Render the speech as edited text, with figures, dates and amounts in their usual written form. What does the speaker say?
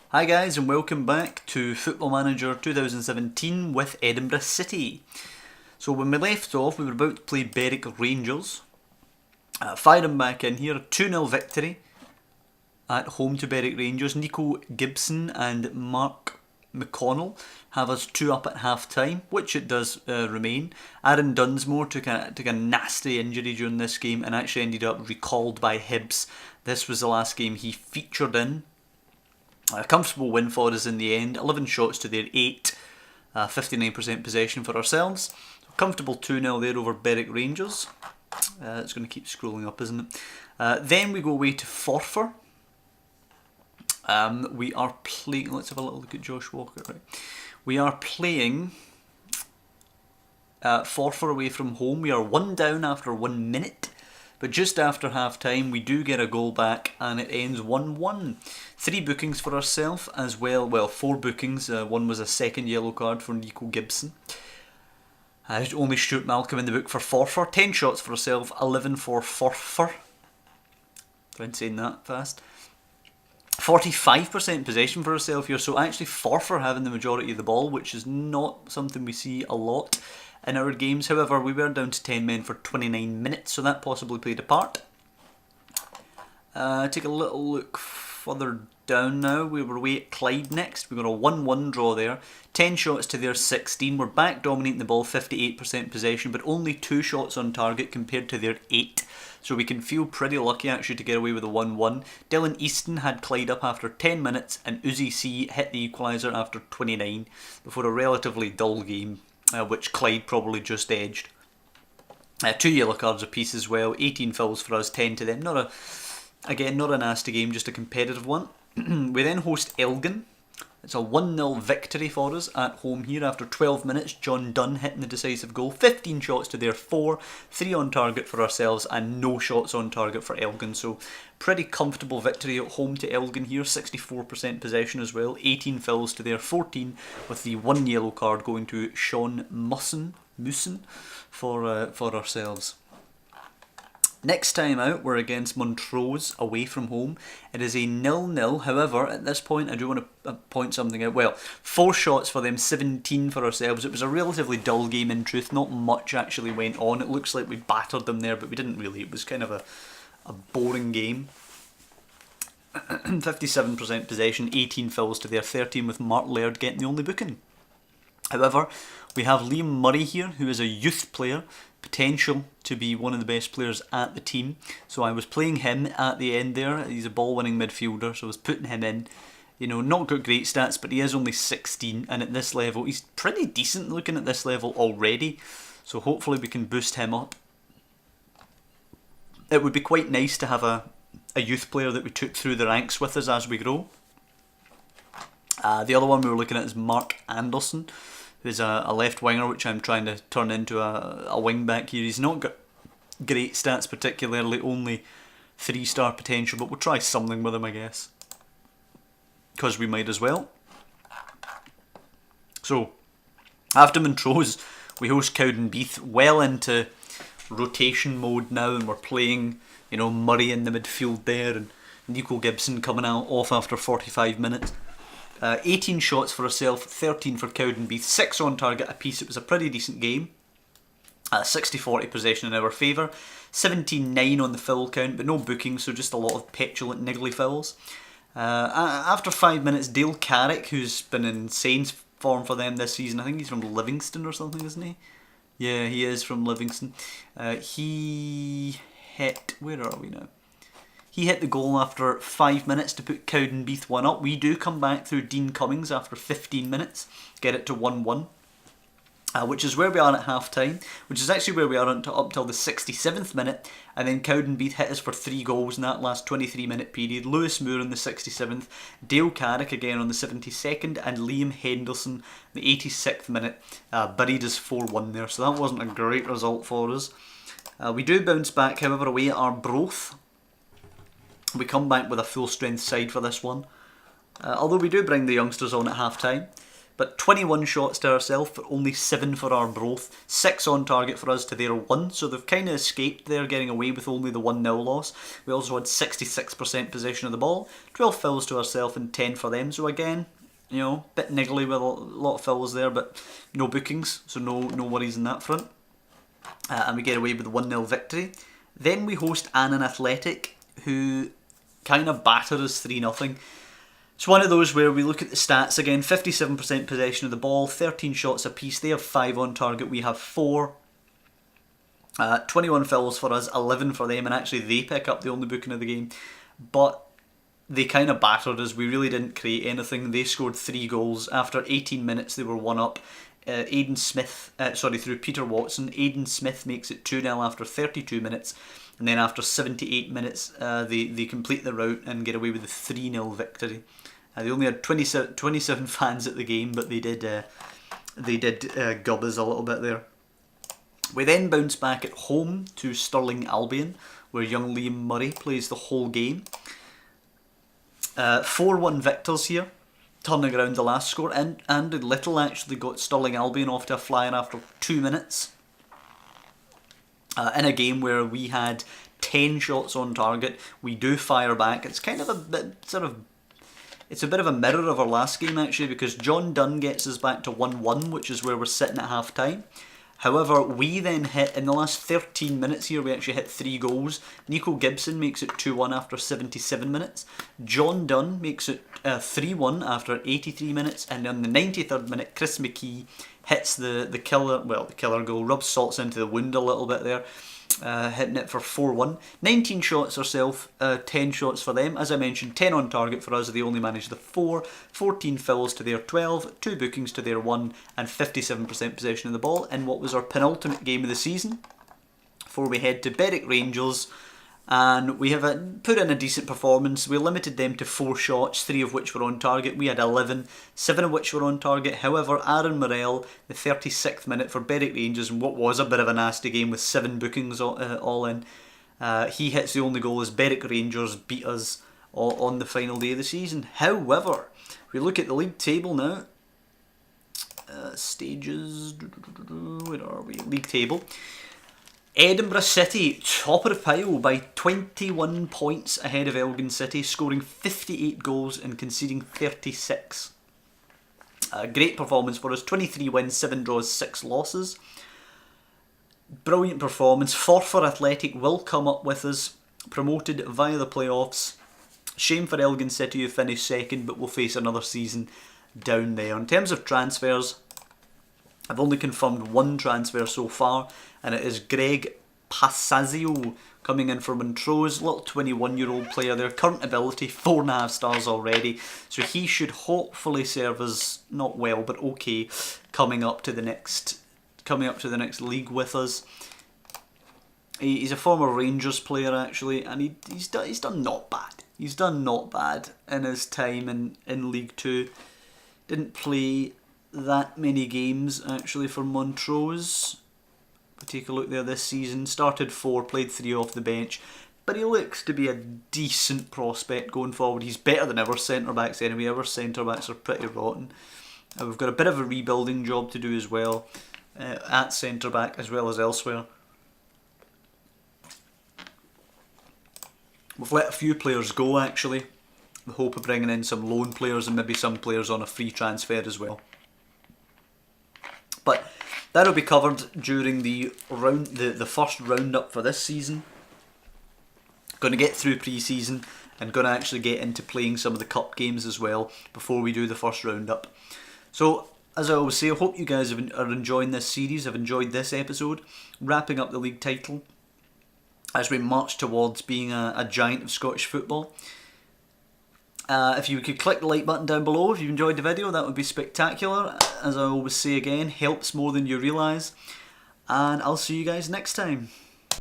Hi guys and welcome back to Football Manager 2017 with Edinburgh City. So when we left off we were about to play Berwick Rangers. Firing back in here, a 2-0 victory at home to Berwick Rangers. Nico Gibson and Mark McConnell have us 2 up at half time, which it does remain. Aaron Dunsmore took a nasty injury during this game and actually ended up recalled by Hibs. This was the last game he featured in. A comfortable win for us in the end, 11 shots to their 8, 59% possession for ourselves. So comfortable 2-0 there over Berwick Rangers. It's going to keep scrolling up, isn't it? Then we go away to Forfar. We are playing, let's have a little look at Josh Walker. Right. We are playing Forfar away from home. We are 1 down after 1 minute. But just after half time we do get a goal back and it ends 1-1. 3 bookings for ourselves as well. Well, 4 bookings. One was a second yellow card for Nico Gibson. Only Stuart Malcolm in the book for Forfar. 10 shots for ourselves, 11 for Forfar. Trying saying that fast. 45% possession for ourselves here. So actually Forfar having the majority of the ball, which is not something we see a lot in our games. However, we were down to 10 men for 29 minutes, so that possibly played a part. Take a little look further down now. We were away at Clyde next. We got a 1-1 draw there. 10 shots to their 16. We're back dominating the ball, 58% possession, but only 2 shots on target compared to their 8. So we can feel pretty lucky actually to get away with a 1-1. Dylan Easton had Clyde up after 10 minutes, and Uzi C hit the equaliser after 29 before a relatively dull game, which Clyde probably just edged. 2 yellow cards apiece as well, 18 fouls for us, 10 to them. Not a nasty game, just a competitive one. We then host Elgin. It's a 1-0 victory for us at home here after 12 minutes. John Dunn hitting the decisive goal. 15 shots to their 4, 3 on target for ourselves and no shots on target for Elgin. So pretty comfortable victory at home to Elgin here. 64% possession as well. 18 fouls to their 14 with the 1 yellow card going to Sean Mussen for ourselves. Next time out, we're against Montrose away from home. It is a 0-0. However, at this point, I do want to point something out. Well, 4 shots for them, 17 for ourselves. It was a relatively dull game in truth. Not much actually went on. It looks like we battered them there, but we didn't really. It was kind of a boring game. 57% possession, 18 fouls to their 13 with Mark Laird getting the only booking. However, we have Liam Murray here, who is a youth player, potential to be one of the best players at the team. So I was playing him at the end there. He's a ball-winning midfielder, so I was putting him in. You know, not got great stats, but he is only 16, and at this level, he's pretty decent looking at this level already. So hopefully we can boost him up. It would be quite nice to have a youth player that we took through the ranks with us as we grow. The other one we were looking at is Mark Anderson, who's a left winger, which I'm trying to turn into a wing back here. He's not got great stats particularly, only 3-star potential, but we'll try something with him, I guess, because we might as well. So after Montrose, we host Cowdenbeath, well into rotation mode now, and we're playing, you know, Murray in the midfield there, and Nico Gibson coming out off after 45 minutes. 18 shots for ourselves, 13 for Cowdenbeath, 6 on target apiece. It was a pretty decent game. 60-40 possession in our favour. 17-9 on the foul count, but no bookings, so just a lot of petulant, niggly fouls. After 5 minutes, Dale Carrick, who's been in insane form for them this season, I think he's from Livingston or something, isn't he? Yeah, he is from Livingston. He hit... Where are we now? He hit the goal after 5 minutes to put Cowdenbeath 1 up. We do come back through Dean Cummings after 15 minutes, get it to 1-1. Which is where we are at half time, which is actually where we are up till the 67th minute, and then Cowdenbeath hit us for 3 goals in that last 23-minute period. Lewis Moore in the 67th, Dale Carrick again on the 72nd, and Liam Henderson the 86th minute buried us 4-1 there, so that wasn't a great result for us. We do bounce back, however, away at Arbroath. We come back with a full strength side for this one, although we do bring the youngsters on at half time. But 21 shots to ourselves, but only 7 for Arbroath. 6 on target for us to their 1, so they've kind of escaped there, getting away with only the 1-0 loss. We also had 66% possession of the ball, 12 fouls to ourselves and 10 for them. So again, you know, bit niggly with a lot of fouls there, but no bookings, so no worries on that front. And we get away with a 1-0 victory. Then we host Annan Athletic, who kind of batter us 3-0. It's one of those where we look at the stats again, 57% possession of the ball, 13 shots apiece. They have 5 on target, we have 4. 21 fouls for us, 11 for them, and actually they pick up the only booking of the game. But they kind of battered us, we really didn't create anything. They scored 3 goals. After 18 minutes they were 1 up. Through Peter Watson. Aidan Smith makes it 2-0 after 32 minutes. And then after 78 minutes, they complete the rout and get away with a 3-0 victory. They only had 27 fans at the game, but they did gub us a little bit there. We then bounce back at home to Stirling Albion, where young Liam Murray plays the whole game. 4-1 victors here, turning around the last score. And Little actually got Stirling Albion off to a flyer after 2 minutes. In a game where we had 10 shots on target, we do fire back. It's kind of a bit it's a bit of a mirror of our last game actually, because John Dunn gets us back to 1-1, which is where we're sitting at half time. However, we then hit, in the last 13 minutes here, we actually hit 3 goals. Nico Gibson makes it 2-1 after 77 minutes. John Dunn makes it 3-1 after 83 minutes. And on the 93rd minute, Chris McKee hits the killer goal, rubs salts into the wound a little bit there, hitting it for 4-1. 19 shots ourselves, 10 shots for them. As I mentioned, 10 on target for us, they only managed the 4. 14 fouls to their 12, 2 bookings to their 1, and 57% possession of the ball in what was our penultimate game of the season, before we head to Berwick Rangers. And we have put in a decent performance. We limited them to 4 shots, 3 of which were on target. We had 11, 7 of which were on target. However, Aaron Morell, the 36th minute for Berwick Rangers, in what was a bit of a nasty game with 7 bookings all in, he hits the only goal as Berwick Rangers beat us on the final day of the season. However, if we look at the league table now, stages, where are we? League table. Edinburgh City, top of the pile by 21 points ahead of Elgin City, scoring 58 goals and conceding 36. Great performance for us, 23 wins, 7 draws, 6 losses. Brilliant performance. Forfar Athletic will come up with us, promoted via the playoffs. Shame for Elgin City who finished second, but will face another season down there. In terms of transfers, I've only confirmed 1 transfer so far, and it is Greg Pasazio coming in for Montrose, little 21-year-old player there, current ability 4.5 stars already, so he should hopefully serve us not well but okay coming up to the next league with us. He's a former Rangers player actually, and he's done not bad. He's done not bad in his time in League 2. Didn't play that many games actually for Montrose. We'll take a look there this season. Started 4, played 3 off the bench, but he looks to be a decent prospect going forward. He's better than our centre backs anyway. Our centre backs are pretty rotten. We've got a bit of a rebuilding job to do as well, at centre back as well as elsewhere. We've let a few players go actually, the hope of bringing in some loan players and maybe some players on a free transfer as well. But that'll be covered during the first roundup for this season. Going to get through pre-season and going to actually get into playing some of the cup games as well before we do the first roundup. So, as I always say, I hope you guys are enjoying this series, have enjoyed this episode, wrapping up the league title as we march towards being a giant of Scottish football. If you could click the like button down below if you enjoyed the video, that would be spectacular. As I always say again, helps more than you realise. And I'll see you guys next time.